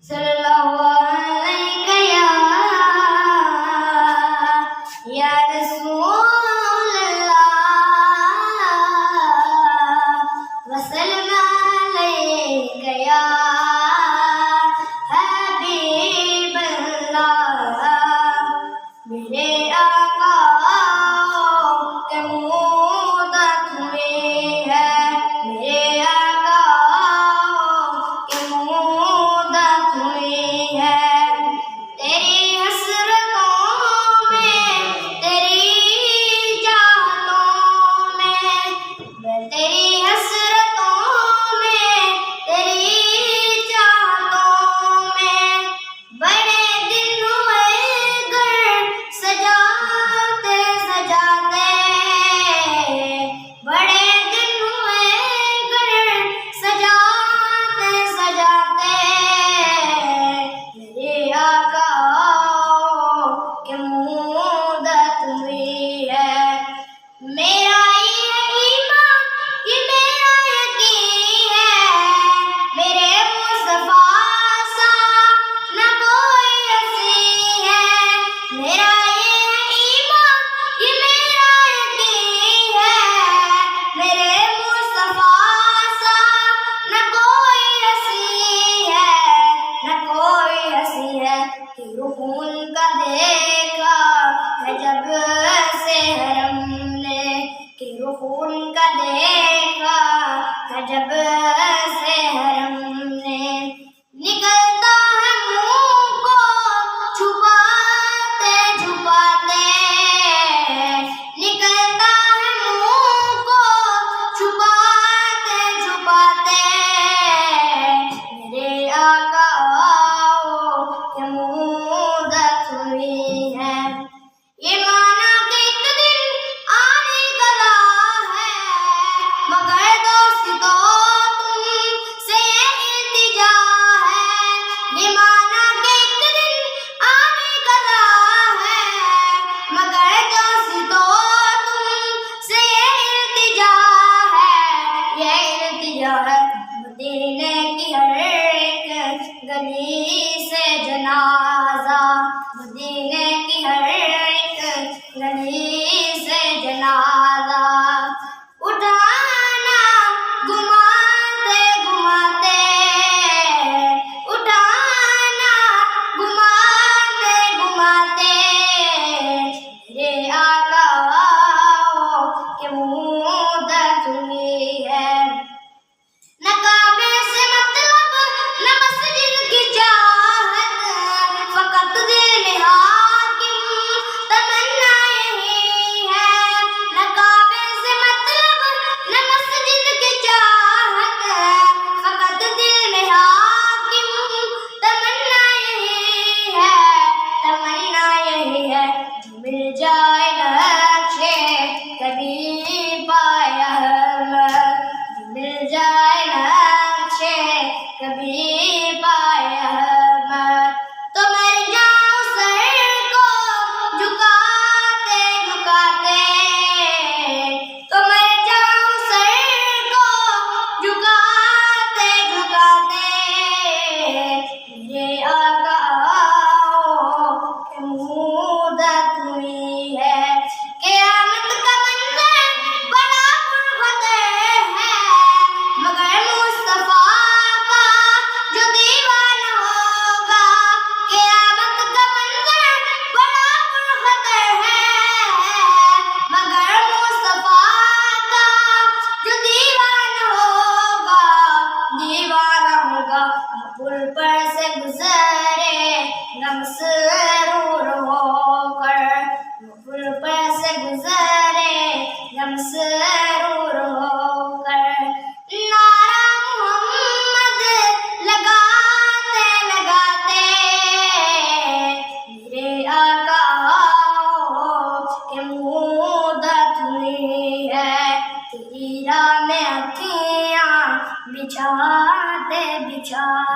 सल्लल्लाहु अलैहि या रसूल अल्लाह वसल्लम अलैका या हबीब अल्लाह। मेरे आका के मुद्दत हुई है, मेरे आका के मुद्दत हुई है। तेरी हसरतों में, तेरी चाहतों में, तेरी हसरतों में, तेरी चाहतों में बड़े दिन हुए घर सजाते सजाते, बड़े दिन हुए घर सजाते सजाते। मेरे आका के मुद्दत हुई है। मेरा ये ईमान, ये मेरा यकीन है, मेरे मुस्तफा सा न कोई हसी है। मेरा ये ईमान, ये मेरा यकीन है, मेरे मुस्तफा सा न कोई हसी है, न कोई हसी है। कि खून का देखा है जब से हरम ने, कि खून का देखा है जब से हरम ने। निकलता है मुंह को छुपाते छुपाते, निकलता है मुंह को छुपाते छुपाते। मेरे आका के मुद्दत हुई है। ये माना कि एक दिन आने वाला है, मगर दोस्ती तो तुमसे इल्तिजा है। ये माना कि एक दिन आने वाला है, मगर दोस्ती तो तुमसे इल्तिजा है, ये इल्तिजा है। मदीने की हर एक गली से जनाजा, मदीने की हर एक गली से जनाजा उठाना घुमाते घुमाते, उठाना घुमाते घुमाते। मेरे आका के मुद्दत हुई है। न काबे से मतलब न मस्जिद की चाहत, फकत दिल में हाकिम तमन्ना यही है। न काबे से मतलब न मस्जिद की चाहत, फकत दिल में हाकिम तमन्ना यही है, तमन्ना यही है। जो मिल जाए नक्शे कभी पाया अहमद, जो मिल जाए नक्शे कभी पाया अहमद, तो मर जाऊं सर को झुकाते झुकाते, तो मर जाऊं सर को झुकाते झुकाते। मेरे आका के मुद्दत हुई है। क़यामत का मंज़र बड़ा पुरख़तर है, मगर मुस्तफा का जो दीवाना होगा। क़यामत का मंज़र बड़ा पुरख़तर है, मगर मुस्तफा का जो दीवाना होगा, दीवाना होगा। पुल पर से गुज़रे नमसरूर होकर, पुल पर से गुज़रे नमसरूर होकर। नारा मोहम्मद लगाते लगाते, मेरे आका के मुद्दत हुई है। तेरी राह में अखियाँ बिछाते बिछाते।